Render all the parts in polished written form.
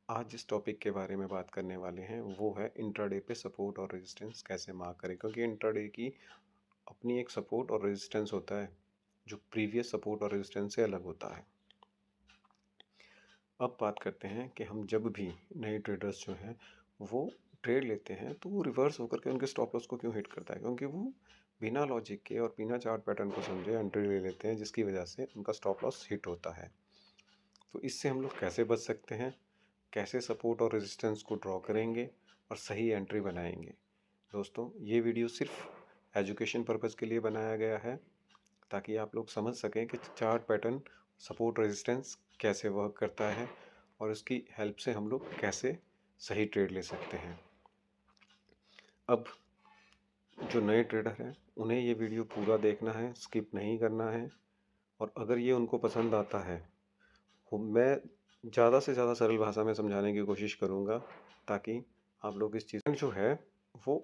आज जिस टॉपिक के बारे में बात करने वाले हैं वो है इंट्राडे पे सपोर्ट और रेजिस्टेंस कैसे मार्क करें, क्योंकि इंट्राडे की अपनी एक सपोर्ट और रेजिस्टेंस होता है जो प्रीवियस सपोर्ट और रेजिस्टेंस से अलग होता है। अब बात करते हैं कि हम जब भी नए ट्रेडर्स जो हैं वो ट्रेड लेते हैं तो वो रिवर्स होकर के उनके स्टॉप लॉस को क्यों हिट करता है, क्योंकि वो बिना लॉजिक के और बिना चार्ट पैटर्न को समझे एंट्री ले लेते हैं, जिसकी वजह से उनका स्टॉप लॉस हिट होता है। तो इससे हम लोग कैसे बच सकते हैं, कैसे सपोर्ट और रेजिस्टेंस को ड्रॉ करेंगे और सही एंट्री बनाएंगे। दोस्तों, ये वीडियो सिर्फ एजुकेशन पर्पज़ के लिए बनाया गया है ताकि आप लोग समझ सकें कि चार्ट पैटर्न सपोर्ट रेजिस्टेंस कैसे वर्क करता है और उसकी हेल्प से हम लोग कैसे सही ट्रेड ले सकते हैं। अब जो नए ट्रेडर हैं उन्हें ये वीडियो पूरा देखना है, स्किप नहीं करना है। और अगर ये उनको पसंद आता है, मैं ज़्यादा से ज़्यादा सरल भाषा में समझाने की कोशिश करूँगा ताकि आप लोग इस चीज़ जो है वो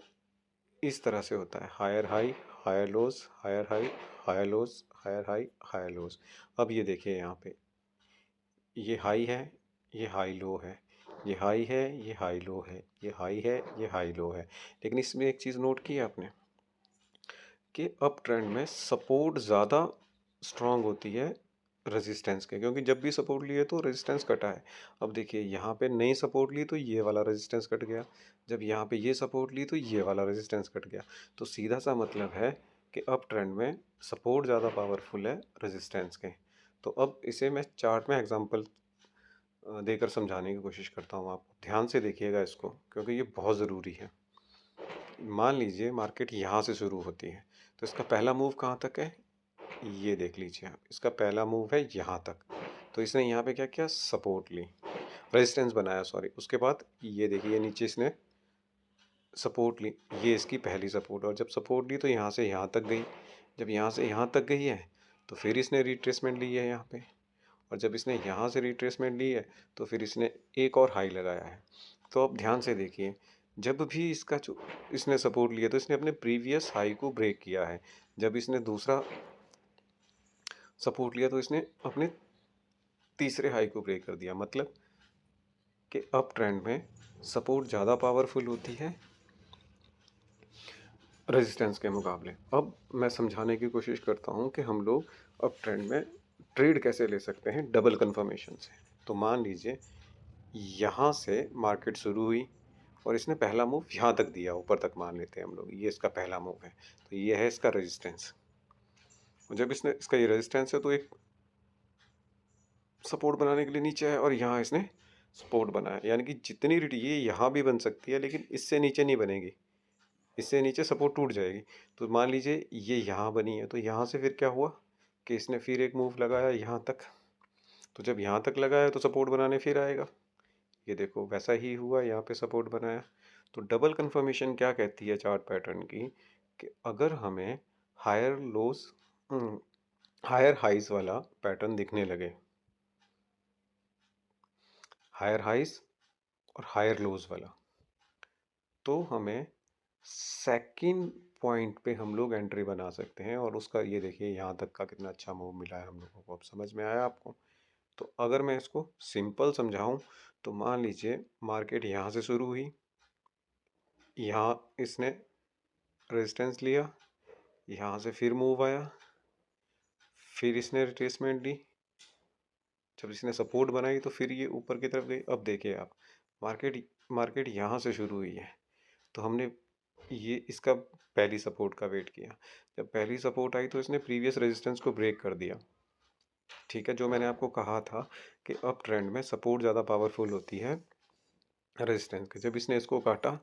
इस तरह से होता है: higher high, higher lows, higher high, higher lows, higher high, higher lows. अब ये देखिए, यहाँ पे ये हाई है, ये हाई लो है, ये हाई है, ये हाई लो है, ये हाई है, ये हाई लो है। लेकिन इसमें एक चीज़ नोट की आपने कि अप ट्रेंड में सपोर्ट ज़्यादा स्ट्रांग होती है रेजिस्टेंस के, क्योंकि जब भी सपोर्ट लिए तो रेजिस्टेंस कटा है। अब देखिए, यहाँ पे नई सपोर्ट ली तो ये वाला रेजिस्टेंस कट गया, जब यहाँ पे ये सपोर्ट ली तो ये वाला रेजिस्टेंस कट गया। तो सीधा सा मतलब है कि अप ट्रेंड में सपोर्ट ज़्यादा पावरफुल है रेजिस्टेंस के। तो अब इसे मैं चार्ट में एग्जांपल देकर समझाने की कोशिश करता हूँ। आप ध्यान से देखिएगा इसको, क्योंकि ये बहुत ज़रूरी है। मान लीजिए मार्केट यहाँ से शुरू होती है, तो इसका पहला मूव कहाँ तक है, ये देख लीजिए आप। इसका पहला मूव है यहाँ तक, तो इसने यहाँ पे क्या किया, सपोर्ट ली, रेजिस्टेंस बनाया, सॉरी। उसके बाद ये देखिए नीचे इसने सपोर्ट ली, ये इसकी पहली सपोर्ट। और जब सपोर्ट ली तो यहाँ से यहाँ तक गई, जब यहाँ से यहाँ तक गई है तो फिर इसने रिट्रेसमेंट ली है यहाँ पे। और जब इसने यहाँ से रिट्रेसमेंट ली है तो फिर इसने एक और हाई लगाया है। तो अब ध्यान से देखिए, जब भी इसका जो इसने सपोर्ट लिया तो इसने अपने प्रीवियस हाई को ब्रेक किया है। जब इसने दूसरा सपोर्ट लिया तो इसने अपने तीसरे हाई को ब्रेक कर दिया। मतलब कि अप ट्रेंड में सपोर्ट ज़्यादा पावरफुल होती है रेजिस्टेंस के मुकाबले। अब मैं समझाने की कोशिश करता हूँ कि हम लोग अप ट्रेंड में ट्रेड कैसे ले सकते हैं डबल कंफर्मेशन से। तो मान लीजिए यहाँ से मार्केट शुरू हुई और इसने पहला मूव यहाँ तक दिया, ऊपर तक मान लेते हैं हम लोग, ये इसका पहला मूव है। तो ये है इसका रेजिस्टेंस। और जब इसने इसका ये रेजिस्टेंस है तो एक सपोर्ट बनाने के लिए नीचे है और यहाँ इसने सपोर्ट बनाया, यानी कि जितनी ये यहाँ भी बन सकती है लेकिन इससे नीचे नहीं बनेगी, इससे नीचे सपोर्ट टूट जाएगी। तो मान लीजिए ये यहाँ बनी है, तो यहाँ से फिर क्या हुआ कि इसने फिर एक मूव लगाया यहाँ तक। तो जब यहाँ तक लगाया तो सपोर्ट बनाने फिर आएगा, ये देखो वैसा ही हुआ, यहाँ पे सपोर्ट बनाया। तो डबल कंफर्मेशन क्या कहती है चार्ट पैटर्न की, कि अगर हमें हायर लोज हायर हाइज वाला पैटर्न दिखने लगे, हायर हाइज और हायर लोज वाला, तो हमें सेकंड पॉइंट पे हम लोग एंट्री बना सकते हैं। और उसका ये देखिए यहाँ तक का कितना अच्छा मूव मिला है हम लोगों को। अब समझ में आया आपको? तो अगर मैं इसको सिंपल समझाऊं तो मान लीजिए मार्केट यहाँ से शुरू हुई, यहाँ इसने रेजिस्टेंस लिया, यहाँ से फिर मूव आया, फिर इसने रिट्रेसमेंट ली, जब इसने सपोर्ट बनाई तो फिर ये ऊपर की तरफ गई। अब देखिए आप, मार्केट मार्केट यहाँ से शुरू हुई है तो हमने ये इसका पहली सपोर्ट का वेट किया। जब पहली सपोर्ट आई तो इसने प्रीवियस रेजिस्टेंस को ब्रेक कर दिया। ठीक है, जो मैंने आपको कहा था कि अप ट्रेंड में सपोर्ट ज़्यादा पावरफुल होती है रेजिस्टेंस के। जब इसने इसको काटा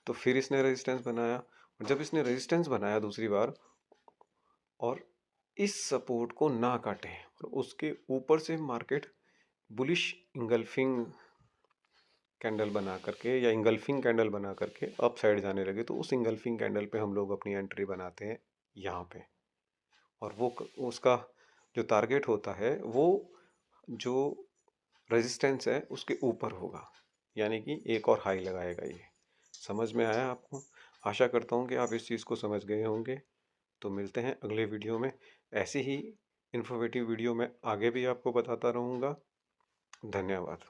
तो फिर इसने रेजिस्टेंस बनाया, और जब इसने रेजिस्टेंस बनाया दूसरी बार और इस सपोर्ट को ना काटे और उसके ऊपर से मार्केट बुलिश इंगल्फिंग कैंडल बना करके या इंगल्फिंग कैंडल बना करके अप साइड जाने लगे, तो उस इंगल्फिंग कैंडल पे हम लोग अपनी एंट्री बनाते हैं यहाँ पे। और वो उसका जो टारगेट होता है वो जो रेजिस्टेंस है उसके ऊपर होगा, यानी कि एक और हाई लगाएगा ये। समझ में आया आपको? आशा करता हूँ कि आप इस चीज़ को समझ गए होंगे। तो मिलते हैं अगले वीडियो में। ऐसी ही इन्फॉर्मेटिव वीडियो मैं आगे भी आपको बताता रहूँगा। धन्यवाद।